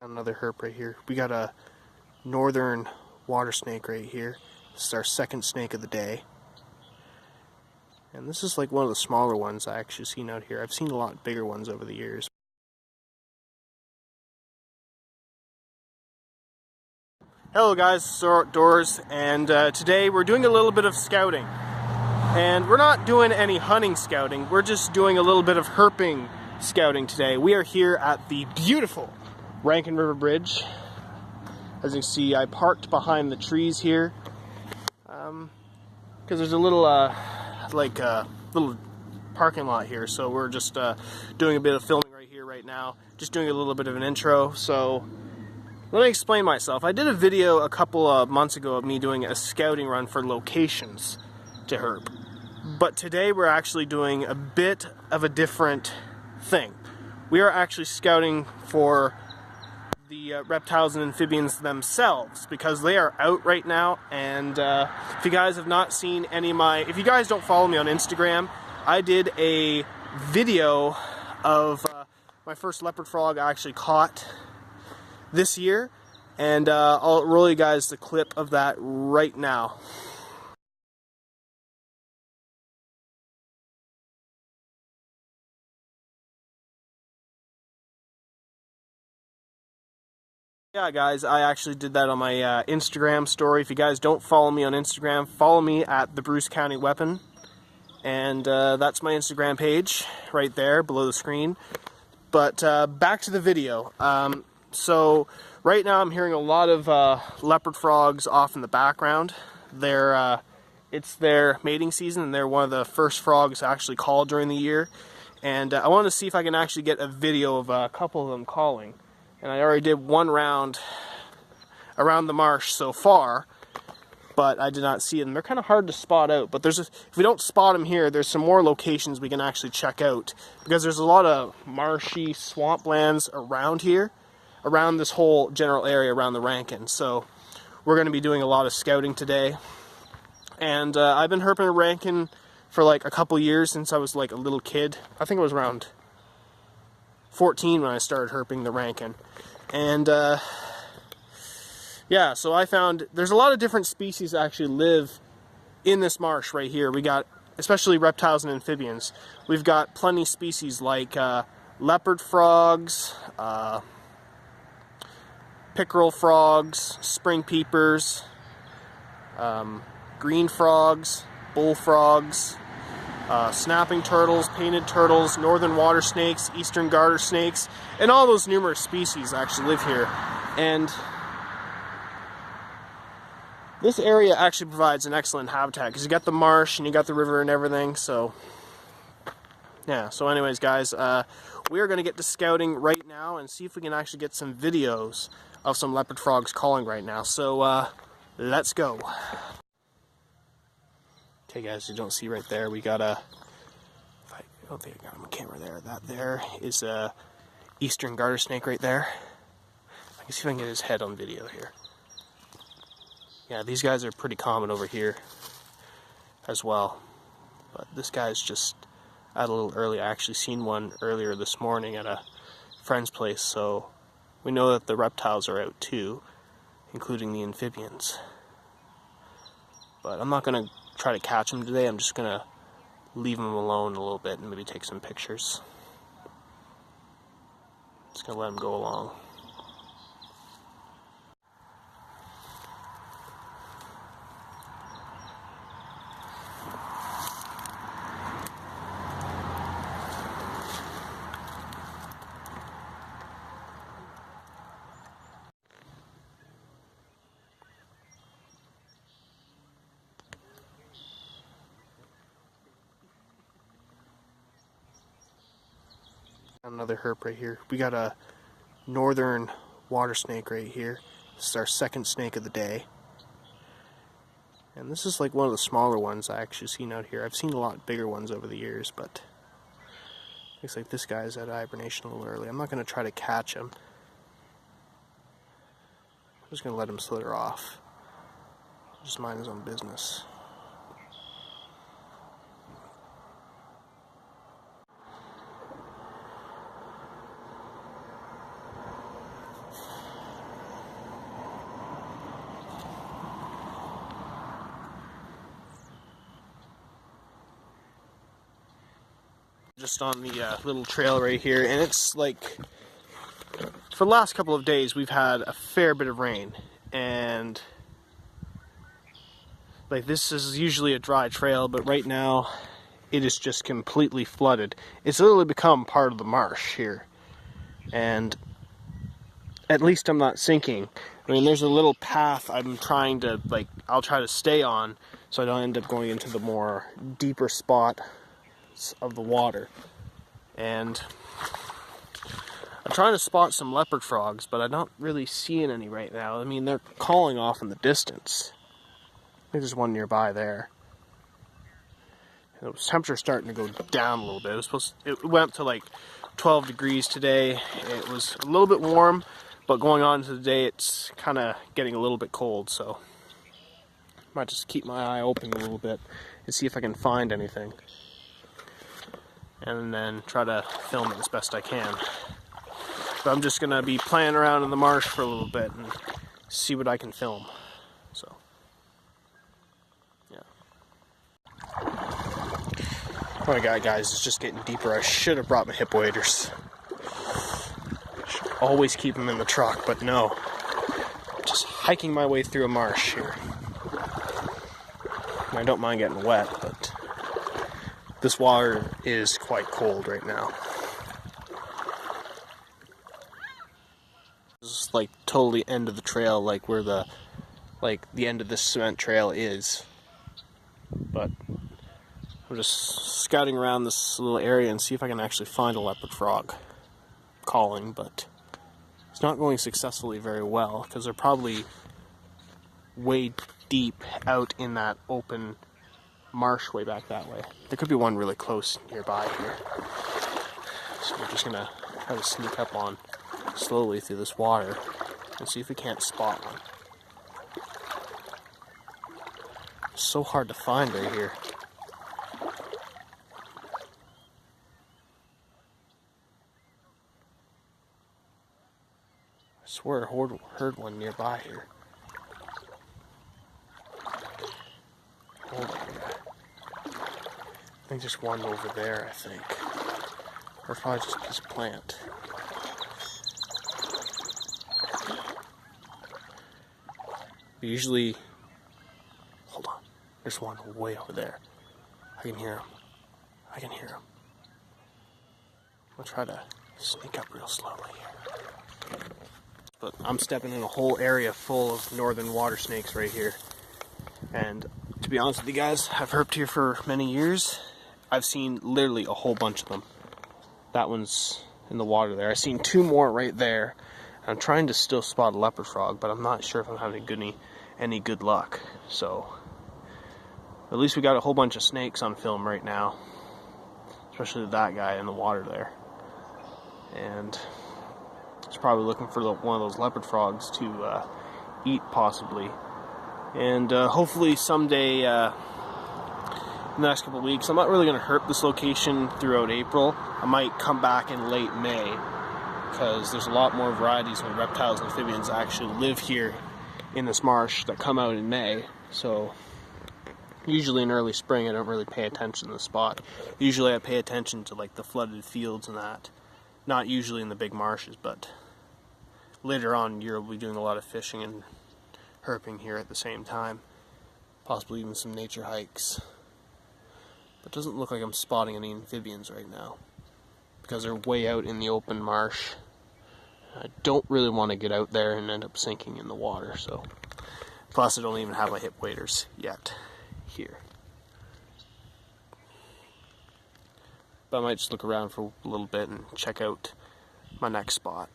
Another herp right here. We got a northern water snake right here. This is our second snake of the day. And this is like one of the smaller ones I actually seen out here. I've seen a lot bigger ones over the years. Hello guys, it's Outdoors, and today we're doing a little bit of scouting. And we're not doing any hunting scouting, we're just doing a little bit of herping scouting today. We are here at the beautiful Rankin River Bridge. As you can see, I parked behind the trees here because there's a little little parking lot here, so we're just doing a bit of filming right here right now, just doing a little bit of an intro. So let me explain myself. I did a video a couple of months ago of me doing a scouting run for locations to herp, but today we're actually doing a bit of a different thing. We are actually scouting for the reptiles and amphibians themselves, because they are out right now. And if you guys have not seen any of my, if you guys don't follow me on Instagram, I did a video of my first leopard frog I actually caught this year, and I'll roll you guys the clip of that right now. Yeah guys, I actually did that on my Instagram story. If you guys don't follow me on Instagram, follow me at the Bruce County Weapon, and that's my Instagram page right there below the screen. But back to the video. So right now I'm hearing a lot of leopard frogs off in the background. It's their mating season, and they're one of the first frogs actually called during the year. And I wanted to see if I can actually get a video of a couple of them calling. And I already did one round around the marsh so far, but I did not see them. They're kind of hard to spot out, but if we don't spot them here, there's some more locations we can actually check out, because there's a lot of marshy swamplands around here, around this whole general area around the Rankin. So we're going to be doing a lot of scouting today. And I've been herping Rankin for like a couple years, since I was like a little kid. I think it was around 14 when I started herping the Rankin. And yeah, so I found there's a lot of different species that actually live in this marsh right here. We got, especially reptiles and amphibians, we've got plenty of species like leopard frogs, pickerel frogs, spring peepers, green frogs, bullfrogs, snapping turtles, painted turtles, northern water snakes, eastern garter snakes, and all those numerous species actually live here. And this area actually provides an excellent habitat, because you got the marsh and you got the river and everything. So yeah, so anyways guys, we are going to get to scouting right now and see if we can actually get some videos of some leopard frogs calling right now. So let's go. Okay guys, you don't see right there, we got a, I don't think I got him on camera there, that there is a eastern garter snake right there. I can see if I can get his head on video here. Yeah, these guys are pretty common over here as well, but this guy's just out a little early. I actually seen one earlier this morning at a friend's place, so we know that the reptiles are out too, including the amphibians. But I'm not going to try to catch them today. I'm just going to leave them alone a little bit and maybe take some pictures. Just going to let them go along. Another herp right here. We got a northern water snake right here. This is our second snake of the day. And this is like one of the smaller ones I actually seen out here. I've seen a lot bigger ones over the years, but looks like this guy's at hibernation a little early. I'm not going to try to catch him. I'm just going to let him slither off. Just mind his own business. Just on the little trail right here, and it's like, for the last couple of days we've had a fair bit of rain, and like this is usually a dry trail, but right now it is just completely flooded. It's literally become part of the marsh here, and at least I'm not sinking. I mean, there's a little path I'm trying to, like, I'll try to stay on so I don't end up going into the more deeper spot of the water. And I'm trying to spot some leopard frogs, but I'm not really seeing any right now. I mean, they're calling off in the distance. I think there's one nearby there. The temperature's starting to go down a little bit. It went up to like 12 degrees today. It was a little bit warm, but going on to the day, it's kind of getting a little bit cold, so I might just keep my eye open a little bit and see if I can find anything. And then try to film it as best I can. But I'm just gonna be playing around in the marsh for a little bit and see what I can film. So, yeah. Oh my god, guys, it's just getting deeper. I should have brought my hip waders. Should always keep them in the truck, but no. Just hiking my way through a marsh here. And I don't mind getting wet, but this water is quite cold right now. This is like totally end of the trail, like where the end of this cement trail is. But I'm just scouting around this little area and see if I can actually find a leopard frog calling, but it's not going successfully very well because they're probably way deep out in that open marsh way back that way. There could be one really close nearby here. So we're just gonna try to sneak up on slowly through this water and see if we can't spot one. It's so hard to find right here. I swear I heard one nearby here. Hold on. I think there's one over there, I think. Or probably just a piece of plant. Usually, hold on. There's one way over there. I can hear him. I can hear him. I'll try to sneak up real slowly here. But I'm stepping in a whole area full of northern water snakes right here. And to be honest with you guys, I've herped here for many years. I've seen literally a whole bunch of them. That one's in the water there. I've seen two more right there. I'm trying to still spot a leopard frog, but I'm not sure if I'm having any good luck. So, at least we got a whole bunch of snakes on film right now. Especially that guy in the water there. And he's probably looking for one of those leopard frogs to eat, possibly. And hopefully someday in the next couple of weeks, I'm not really going to herp this location throughout April. I might come back in late May, because there's a lot more varieties of reptiles and amphibians that actually live here in this marsh that come out in May. So usually in early spring I don't really pay attention to the spot. Usually I pay attention to like the flooded fields and that. Not usually in the big marshes, but later on in the year we'll be doing a lot of fishing and herping here at the same time. Possibly even some nature hikes. But it doesn't look like I'm spotting any amphibians right now, because they're way out in the open marsh. I don't really want to get out there and end up sinking in the water, so. Plus I don't even have my hip waders yet here. But I might just look around for a little bit and check out my next spot.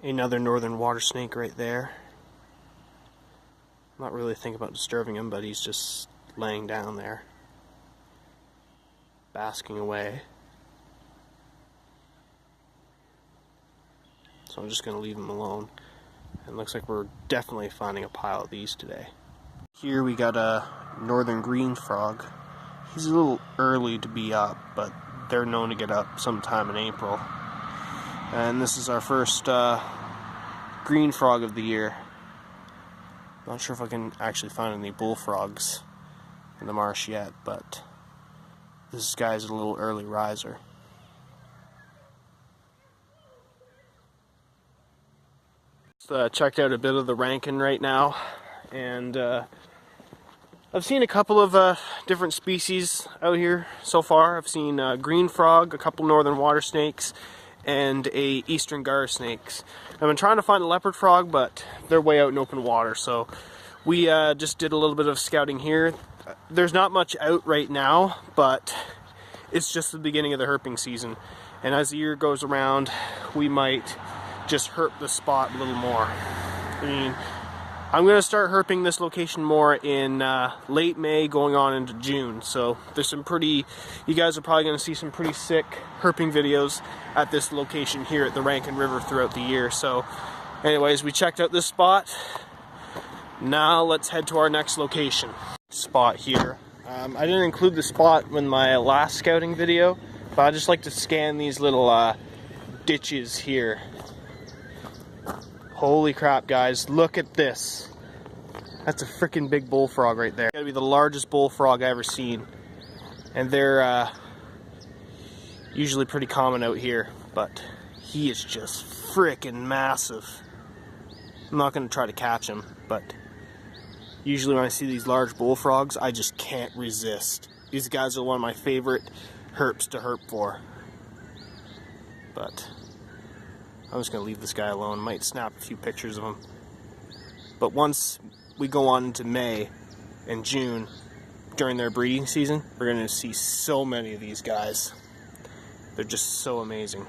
Another northern water snake right there. I'm not really thinking about disturbing him, but he's just laying down there, basking away. So I'm just going to leave him alone. And it looks like we're definitely finding a pile of these today. Here we got a northern green frog. He's a little early to be up, but they're known to get up sometime in April. And this is our first green frog of the year. Not sure if I can actually find any bullfrogs in the marsh yet, but This guy's a little early riser. Checked out a bit of the Rankin right now, and I've seen a couple of different species out here so far. I've seen green frog, a couple northern water snakes, and a eastern gar snakes. I've been trying to find a leopard frog, but they're way out in open water, so we just did a little bit of scouting here. There's not much out right now, but it's just the beginning of the herping season, and as the year goes around, we might just herp the spot a little more. I mean, I'm going to start herping this location more in late May going on into June, so there's some pretty, you guys are probably going to see some pretty sick herping videos at this location here at the Rankin River throughout the year. So anyways, we checked out this spot. Now let's head to our next location. Spot here. I didn't include the spot in my last scouting video, but I just like to scan these little ditches here. Holy crap, guys, look at this. That's a freaking big bullfrog right there. It's gotta be the largest bullfrog I've ever seen. And they're usually pretty common out here, but he is just freaking massive. I'm not gonna try to catch him, but usually when I see these large bullfrogs, I just can't resist. These guys are one of my favorite herps to herp for. But I'm just going to leave this guy alone. Might snap a few pictures of him. But once we go on into May and June, during their breeding season, we're going to see so many of these guys. They're just so amazing.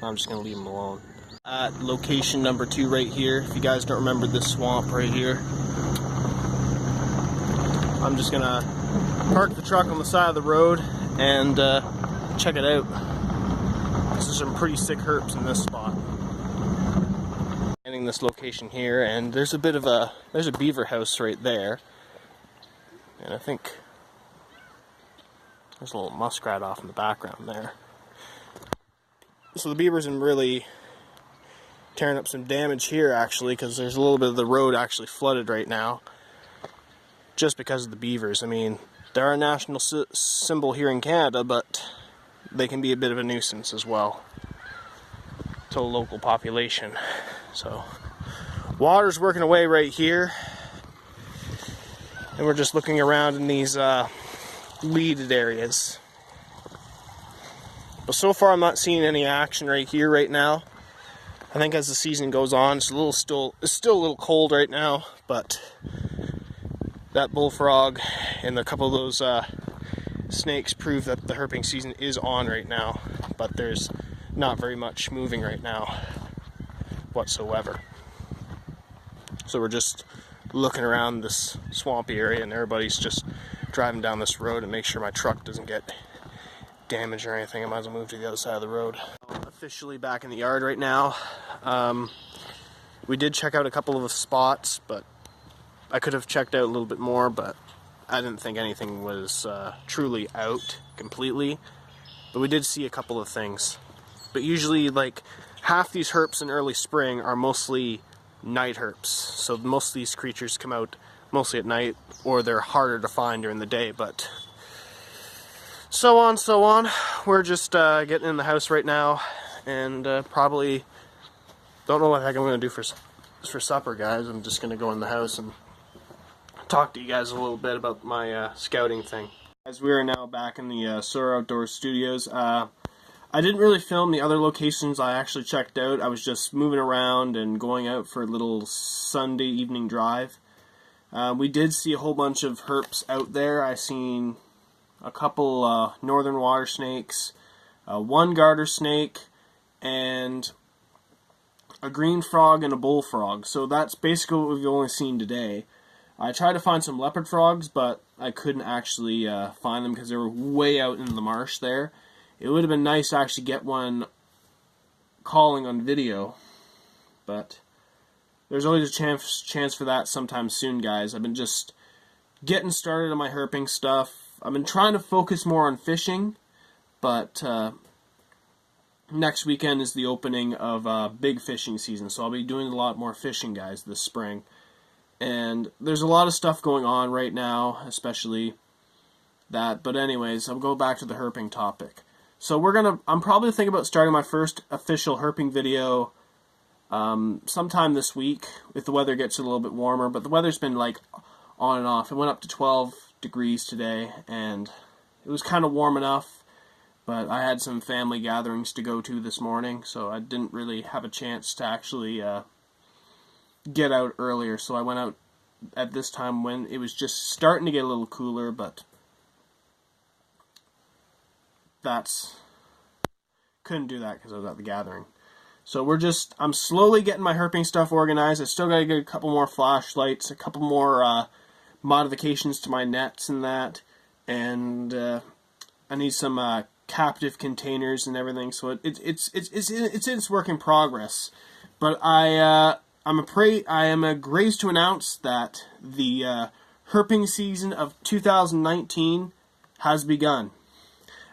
I'm just going to leave them alone. At location number 2 right here, if you guys don't remember this swamp right here, I'm just going to park the truck on the side of the road and check it out. There's some pretty sick herps in this spot. Ending this location here, and there's a bit of there's a beaver house right there, and I think there's a little muskrat off in the background there. So the beavers are really tearing up some damage here actually, because there's a little bit of the road actually flooded right now, just because of the beavers. I mean, they're our national symbol here in Canada, but they can be a bit of a nuisance as well to the local population. So water's working away right here, and we're just looking around in these leaded areas. But so far I'm not seeing any action right here right now. I think as the season goes on, it's still a little cold right now, but that bullfrog and a couple of those snakes prove that the herping season is on right now, but there's not very much moving right now whatsoever. So we're just looking around this swampy area, and everybody's just driving down this road and make sure my truck doesn't get damaged or anything. I might as well move to the other side of the road. I'm officially back in the yard right now. We did check out a couple of spots, but I could have checked out a little bit more, but I didn't think anything was truly out completely, but we did see a couple of things. But usually, like, half these herps in early spring are mostly night herps, so most of these creatures come out mostly at night, or they're harder to find during the day, but so on. We're just getting in the house right now, and probably don't know what the heck I'm going to do for supper, guys. I'm just going to go in the house and talk to you guys a little bit about my scouting thing. As we are now back in the Soar Outdoor Studios, I didn't really film the other locations I actually checked out. I was just moving around and going out for a little Sunday evening drive. We did see a whole bunch of herps out there. I seen a couple northern water snakes, one garter snake, and a green frog and a bullfrog. So that's basically what we've only seen today. I tried to find some leopard frogs, but I couldn't actually find them because they were way out in the marsh there. It would have been nice to actually get one calling on video, but there's always a chance for that sometime soon, guys. I've been just getting started on my herping stuff. I've been trying to focus more on fishing, but next weekend is the opening of big fishing season, so I'll be doing a lot more fishing, guys, this spring. And there's a lot of stuff going on right now, especially that. But anyways, I'll go back to the herping topic. So I'm probably thinking about starting my first official herping video sometime this week if the weather gets a little bit warmer. But the weather's been like on and off. It went up to 12 degrees today, and it was kind of warm enough. But I had some family gatherings to go to this morning, so I didn't really have a chance to actually get out earlier. So I went out at this time when it was just starting to get a little cooler, but couldn't do that because I was at the gathering. So I'm slowly getting my herping stuff organized. I still got to get a couple more flashlights, a couple more modifications to my nets and that, and I need some captive containers and everything. So it's in its work in progress. But I am graced to announce that the herping season of 2019 has begun.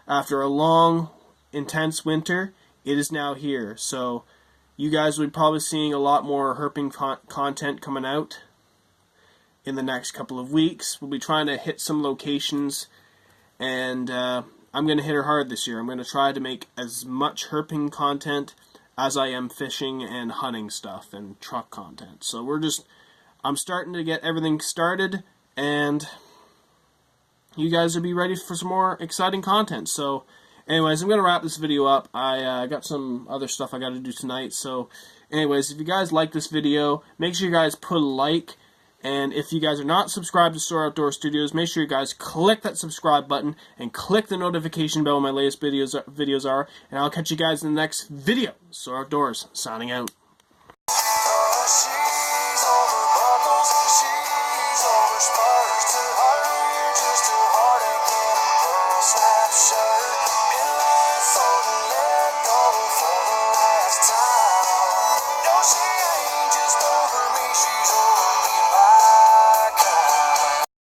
After a long, intense winter, it is now here. So you guys will be probably seeing a lot more herping content coming out in the next couple of weeks. We'll be trying to hit some locations, and I'm going to hit her hard this year. I'm going to try to make as much herping content as I am fishing and hunting stuff and truck content. So I'm starting to get everything started, and you guys will be ready for some more exciting content. So anyways, I'm going to wrap this video up. I got some other stuff I got to do tonight. So anyways, if you guys like this video, make sure you guys put a like. And if you guys are not subscribed to Soar Outdoor Studios, make sure you guys click that subscribe button and click the notification bell when my latest videos are. And I'll catch you guys in the next video. Soar Outdoors, signing out.